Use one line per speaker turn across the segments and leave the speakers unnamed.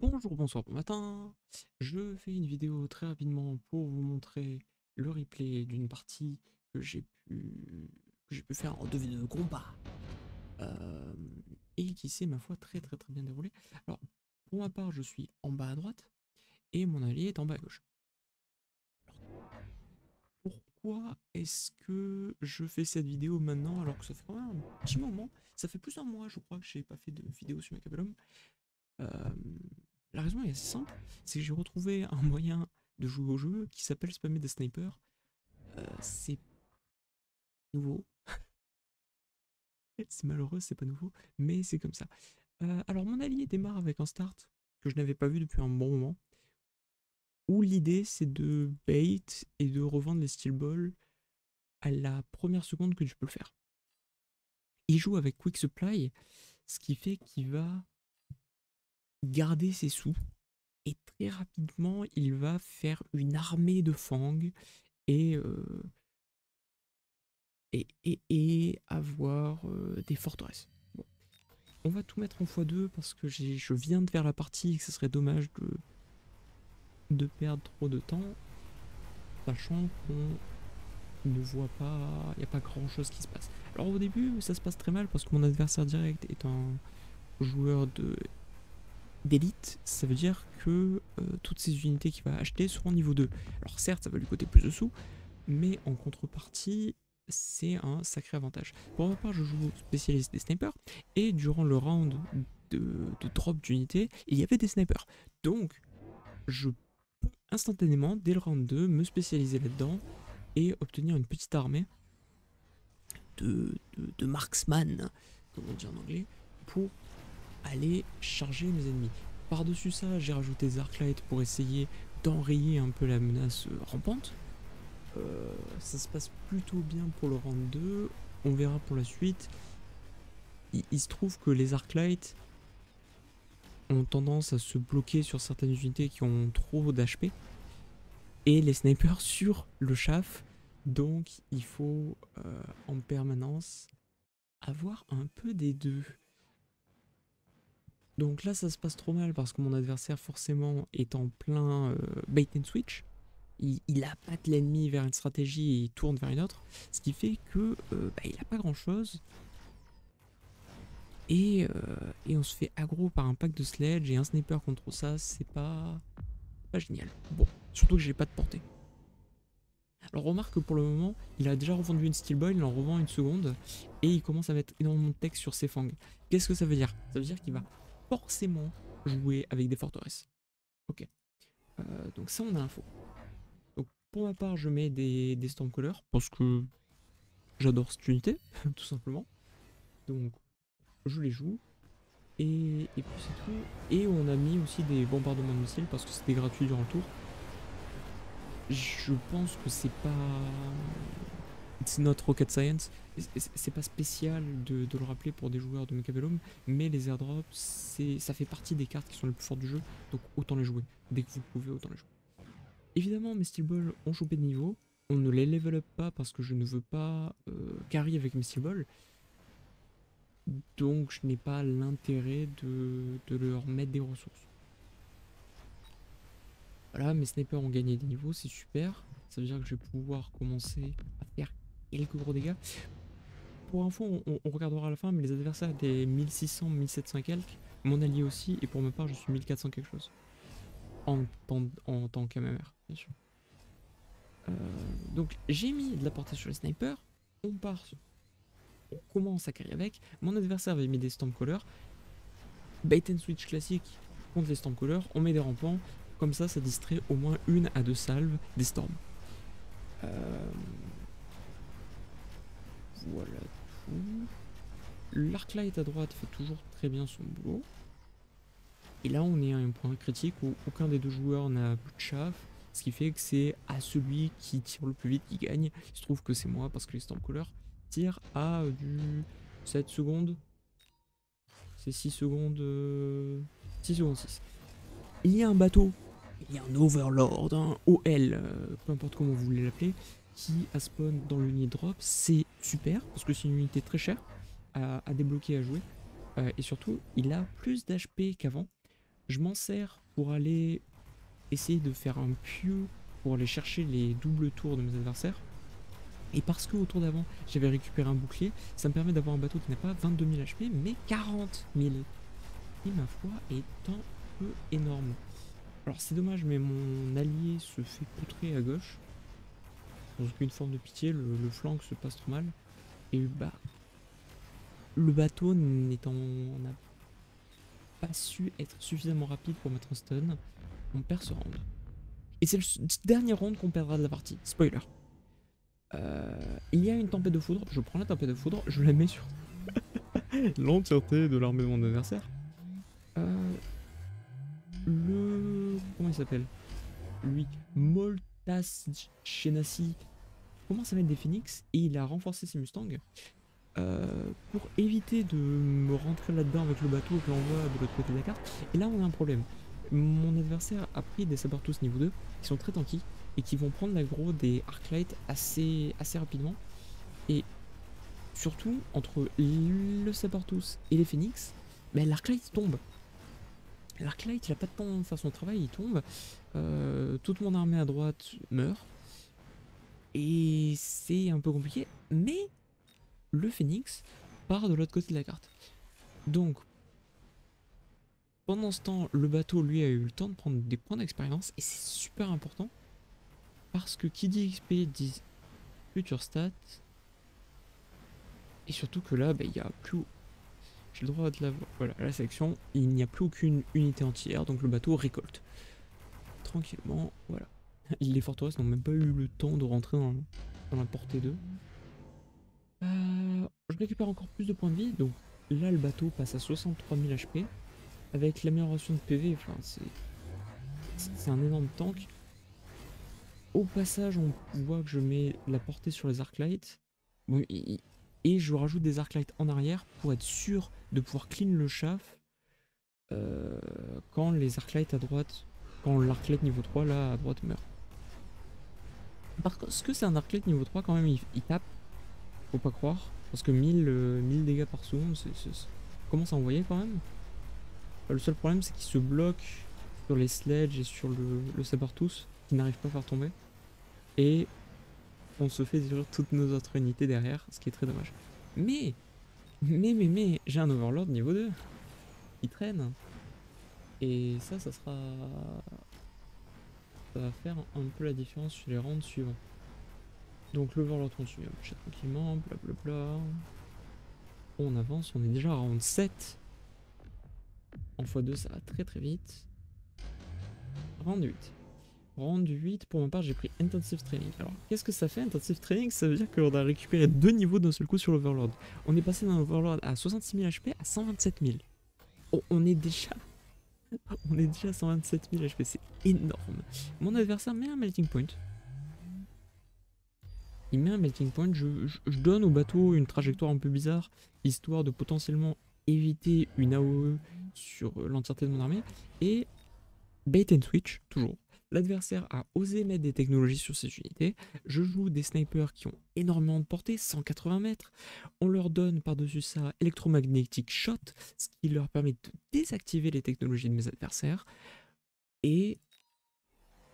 Bonjour, bonsoir, bon matin. Je fais une vidéo très rapidement pour vous montrer le replay d'une partie que j'ai pu faire en 2 vidéos de combat euh, et qui s'est ma foi très bien déroulée. Alors pour ma part, je suis en bas à droite et mon allié est en bas à gauche. Pourquoi est-ce que je fais cette vidéo maintenant alors que ça fait quand même un petit moment? Ça fait plus d'un mois, je crois, que j'ai pas fait de vidéo sur Mechabellum. Euh, la raison est assez simple, c'est que j'ai retrouvé un moyen de jouer au jeu qui s'appelle spammer des snipers. C'est nouveau, c'est malheureux, c'est pas nouveau, mais c'est comme ça. Alors mon allié démarre avec un start que je n'avais pas vu depuis un bon moment, où l'idée c'est de bait et de revendre les steel balls à la première seconde que tu peux le faire. Il joue avec quick supply, ce qui fait qu'il va garder ses sous et très rapidement il va faire une armée de fang et et avoir des forteresses. Bon. On va tout mettre en x2 parce que je viens de faire la partie et que ce serait dommage de perdre trop de temps, sachant qu'on ne voit pas, il n'y a pas grand chose qui se passe. Alors au début, ça se passe très mal parce que mon adversaire direct est un joueur d'élite, ça veut dire que toutes ces unités qu'il va acheter seront niveau 2. Alors certes, ça va lui coûter plus de sous, mais en contrepartie, c'est un sacré avantage. Pour ma part, je joue spécialiste des snipers, et durant le round de drop d'unités, il y avait des snipers. Donc, je peux instantanément, dès le round 2, me spécialiser là-dedans et obtenir une petite armée de marksman, comme on dit en anglais, pour aller charger mes ennemis. Par-dessus ça, j'ai rajouté des Arclight pour essayer d'enrayer un peu la menace rampante. Ça se passe plutôt bien pour le round 2. On verra pour la suite. Il se trouve que les Arclight ont tendance à se bloquer sur certaines unités qui ont trop d'HP. Et les snipers sur le chaff. Donc il faut en permanence avoir un peu des deux. Donc là ça se passe trop mal parce que mon adversaire forcément est en plein bait and switch. Il appâte l'ennemi vers une stratégie et il tourne vers une autre, ce qui fait que il a pas grand chose et on se fait aggro par un pack de sledge et un sniper contre ça, c'est pas génial. Bon, surtout que j'ai pas de portée. Alors remarque que pour le moment, il a déjà revendu une steel ball, il en revend une seconde et il commence à mettre énormément de texte sur ses fangs. Qu'est-ce que ça veut dire? Ça veut dire qu'il va forcément jouer avec des forteresses. Ok, donc ça on a l'info. Donc pour ma part, je mets des Stormcallers parce que j'adore cette unité, tout simplement. Donc je les joue. Et puis c'est tout. Et on a mis aussi des bombardements de missiles parce que c'était gratuit durant le tour. Je pense que c'est pas... It's not rocket science. C'est pas spécial de le rappeler pour des joueurs de Mechabellum, mais les airdrops, ça fait partie des cartes qui sont les plus fortes du jeu, donc autant les jouer. Dès que vous pouvez, autant les jouer. Évidemment, mes steel balls ont chopé de niveau. On ne les level up pas parce que je ne veux pas carry avec mes steel balls. Donc je n'ai pas l'intérêt de leur mettre des ressources. Voilà, mes snipers ont gagné des niveaux, c'est super. Ça veut dire que je vais pouvoir commencer à faire quelques gros dégâts. Pour info, on regardera à la fin, mais les adversaires étaient 1600, 1700 et quelques. Mon allié aussi, et pour ma part, je suis 1400 quelque chose. En tant qu'MMR, bien sûr. Euh, donc j'ai mis de la portée sur les snipers. On part, on commence à carry avec. Mon adversaire avait mis des Stormcallers. Bait and switch classique contre les Stormcallers. On met des rampants. Comme ça distrait au moins 1 à 2 salves des Storms. Voilà tout. L'Arclight à droite fait toujours très bien son boulot. Et là, on est à un point critique où aucun des deux joueurs n'a plus de chaff. Ce qui fait que c'est à celui qui tire le plus vite qui gagne. Il se trouve que c'est moi parce que les Stormcallers tirent à du 7 secondes. C'est 6 secondes. 6 secondes 6. Il y a un bateau, il y a un Overlord, un OL, peu importe comment vous voulez l'appeler, qui a spawn dans l'unité drop. C'est super parce que c'est une unité très chère à débloquer, à jouer. Et surtout, il a plus d'HP qu'avant. Je m'en sers pour aller essayer de faire un pieu pour aller chercher les doubles tours de mes adversaires. Et parce que au tour d'avant, j'avais récupéré un bouclier, ça me permet d'avoir un bateau qui n'a pas 22 000 HP, mais 40 000. Qui, ma foi, est un peu énorme. Alors c'est dommage, mais mon allié se fait poutrer à gauche. Sans aucune forme de pitié, le flanc se passe trop mal. Et bah, le bateau n'a pas su être suffisamment rapide pour mettre un stun, on perd ce round. Et c'est le dernier round qu'on perdra de la partie. Spoiler. Il y a une tempête de foudre, je prends la tempête de foudre, je la mets sur l'entièreté de l'armée de mon adversaire. Comment il s'appelle? Lui, Moltas Shenasi commence à mettre des phoenix et il a renforcé ses mustangs pour éviter de me rentrer là-dedans avec le bateau que l'envoie de l'autre côté de la carte. Et là on a un problème. Mon adversaire a pris des sabertooth niveau 2 qui sont très tanky et qui vont prendre l'aggro des arclight assez rapidement. Et surtout entre le sabertooth et les phoenix, ben, l'arclight tombe. L'arclight il a pas de temps de faire son travail, il tombe. Toute mon armée à droite meurt. Et c'est un peu compliqué, mais le phoenix part de l'autre côté de la carte. Donc, pendant ce temps, le bateau, lui, a eu le temps de prendre des points d'expérience, et c'est super important, parce que qui dit XP dit future stats, et surtout que là, il n'y a plus... J'ai le droit de la voir. Voilà, la sélection, il n'y a plus aucune unité entière, donc le bateau récolte. Tranquillement, voilà. Les forteresses n'ont même pas eu le temps de rentrer dans la portée d'eux. Je récupère encore plus de points de vie, donc là le bateau passe à 63 000 HP. Avec l'amélioration de PV, enfin, c'est un énorme tank. Au passage, on voit que je mets la portée sur les arclights. Bon, et je rajoute des arclights en arrière pour être sûr de pouvoir clean le chaff quand les arclights à droite, quand l'arclight niveau 3 là à droite meurt. Parce que c'est un arclight niveau 3 quand même, il tape, faut pas croire. Parce que 1000 dégâts par seconde, ça commence à envoyer quand même. Le seul problème c'est qu'il se bloque sur les sledges et sur le sabertooth qui n'arrive pas à faire tomber. Et on se fait détruire toutes nos autres unités derrière, ce qui est très dommage. Mais j'ai un overlord niveau 2 qui traîne. Et ça sera... Ça va faire un peu la différence sur les rounds suivants. Donc l'overlord continue à marcher tranquillement, blablabla. On avance, on est déjà à round 7. En x2 ça va très vite. Round 8. Round 8, pour ma part j'ai pris Intensive Training. Alors qu'est-ce que ça fait Intensive Training? Ça veut dire qu'on a récupéré 2 niveaux d'un seul coup sur l'Overlord. On est passé d'un Overlord à 66 000 HP à 127 000. On est déjà à 127 000 HP, c'est énorme. Mon adversaire met un Melting Point. Il met un Melting Point, je donne au bateau une trajectoire un peu bizarre, histoire de potentiellement éviter une AOE sur l'entièreté de mon armée. Et bait and switch, toujours. L'adversaire a osé mettre des technologies sur ses unités. Je joue des snipers qui ont énormément de portée, 180 mètres. On leur donne par-dessus ça Electromagnetic Shot, ce qui leur permet de désactiver les technologies de mes adversaires. Et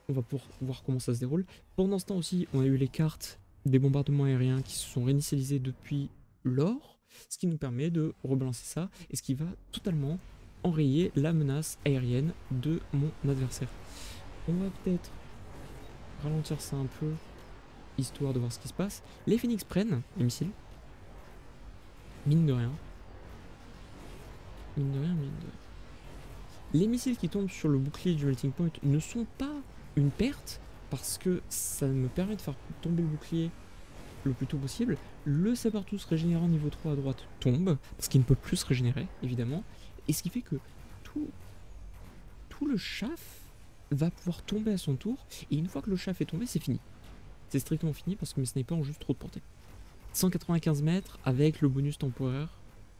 on va pouvoir voir comment ça se déroule. Pendant ce temps aussi, on a eu les cartes des bombardements aériens qui se sont réinitialisés depuis lors, ce qui nous permet de rebalancer ça, et ce qui va totalement enrayer la menace aérienne de mon adversaire. On va peut-être ralentir ça un peu, histoire de voir ce qui se passe. Les Phoenix prennent les missiles. Mine de rien. Mine de rien. Les missiles qui tombent sur le bouclier du Melting Point ne sont pas une perte, parce que ça me permet de faire tomber le bouclier le plus tôt possible. Le sabertooth régénérant niveau 3 à droite tombe, parce qu'il ne peut plus se régénérer, évidemment. Et ce qui fait que tout le chaff va pouvoir tomber à son tour, et une fois que le chaff est tombé, c'est fini. C'est strictement fini parce que mes snipers ont juste trop de portée. 195 mètres avec le bonus temporaire,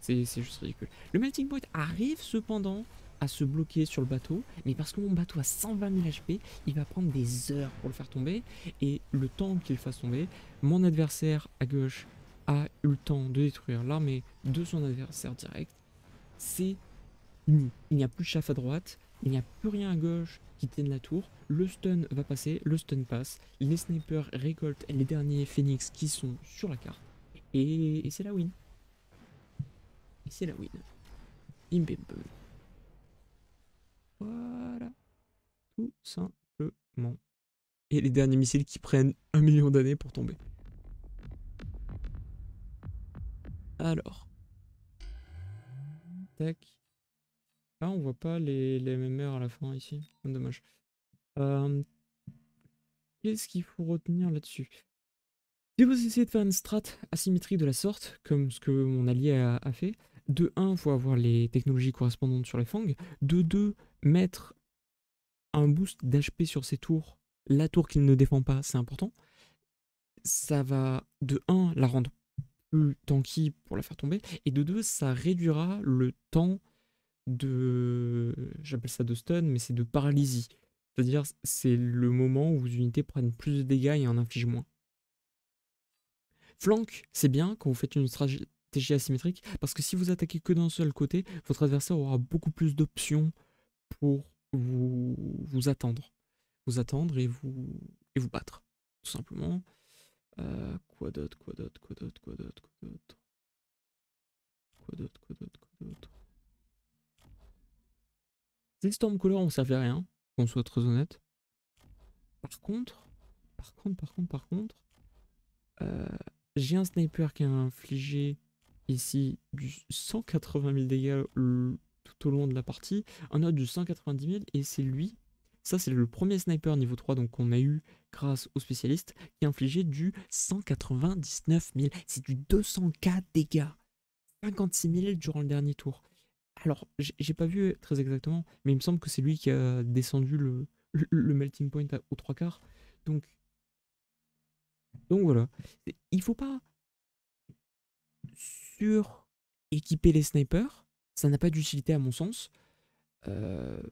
c'est juste ridicule. Le Melting Point arrive cependant à se bloquer sur le bateau, mais parce que mon bateau a 120 000 HP, il va prendre des heures pour le faire tomber, et le temps qu'il fasse tomber, mon adversaire à gauche a eu le temps de détruire l'armée de son adversaire direct. C'est fini. Il n'y a plus de chaff à droite, il n'y a plus rien à gauche qui tienne la tour. Le stun va passer, le stun passe. Les snipers récoltent les derniers phoenix qui sont sur la carte. Et c'est la win. Et c'est la win. Bim bim bum. Voilà. Tout simplement. Et les derniers missiles qui prennent 1 million d'années pour tomber. Alors. Tac. Ah, on voit pas les MMR à la fin ici. Dommage. Qu'est-ce qu'il faut retenir là-dessus? Si vous essayez de faire une strat asymétrique de la sorte, comme ce que mon allié a fait, de 1, il faut avoir les technologies correspondantes sur les fangs. De 2, mettre un boost d'HP sur ses tours. La tour qu'il ne défend pas, c'est important. Ça va, de 1, la rendre plus tanky pour la faire tomber. Et de 2, ça réduira le temps de... J'appelle ça de stun, mais c'est de paralysie. C'est-à-dire, c'est le moment où vos unités prennent plus de dégâts et en infligent moins. Flank, c'est bien quand vous faites une stratégie asymétrique, parce que si vous attaquez que d'un seul côté, votre adversaire aura beaucoup plus d'options pour vous attendre. Vous attendre et vous battre, tout simplement. Quoi d'autre, quoi d'autre, quoi d'autre, quoi d'autre, quoi d'autre, quoi d'autre, quoi d'autre, quoi d'autre. Ces Stormcaller ont servi à rien, qu'on soit très honnête. Par contre, euh, j'ai un sniper qui a infligé ici du 180 000 dégâts tout au long de la partie, un autre du 190 000, et c'est lui, ça c'est le premier sniper niveau 3 donc qu'on a eu grâce aux spécialistes, qui a infligé du 199 000, c'est du 204 dégâts, 56 000 durant le dernier tour. Alors, j'ai pas vu très exactement, mais il me semble que c'est lui qui a descendu le melting point aux 3/4, donc voilà. Il faut pas sur-équiper les snipers, ça n'a pas d'utilité à mon sens. Euh,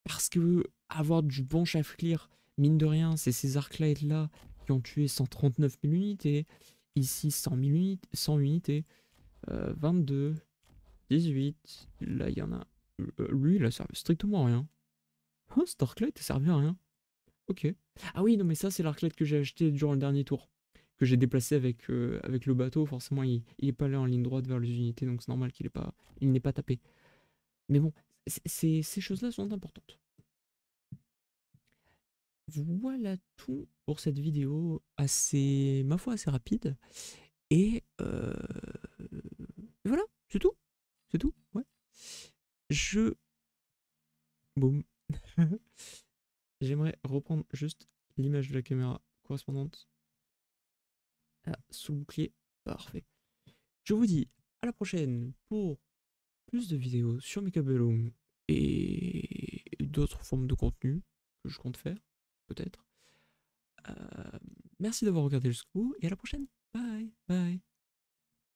Parce que avoir du bon chaff clear, mine de rien, c'est ces arclights là qui ont tué 139 000 unités, ici 100 000 unités, 100 unités, 22, 18, là il y en a. Lui, il a servi strictement à rien. Oh, cet arclight a servi à rien. Ok. Ah oui, non, mais ça, c'est l'arclight que j'ai acheté durant le dernier tour. Que j'ai déplacé avec le bateau. Forcément, il est pas allé en ligne droite vers les unités, donc c'est normal il n'est pas tapé. Mais bon, ces choses-là sont importantes. Voilà tout pour cette vidéo assez, ma foi, assez rapide. Et voilà, c'est tout. C'est tout, ouais. Je... Boum. J'aimerais reprendre juste l'image de la caméra correspondante. Ah, sous bouclier. Parfait. Je vous dis à la prochaine pour plus de vidéos sur Makeup Bellum et d'autres formes de contenu que je compte faire, peut-être. Merci d'avoir regardé jusqu'au bout et à la prochaine. Bye, bye.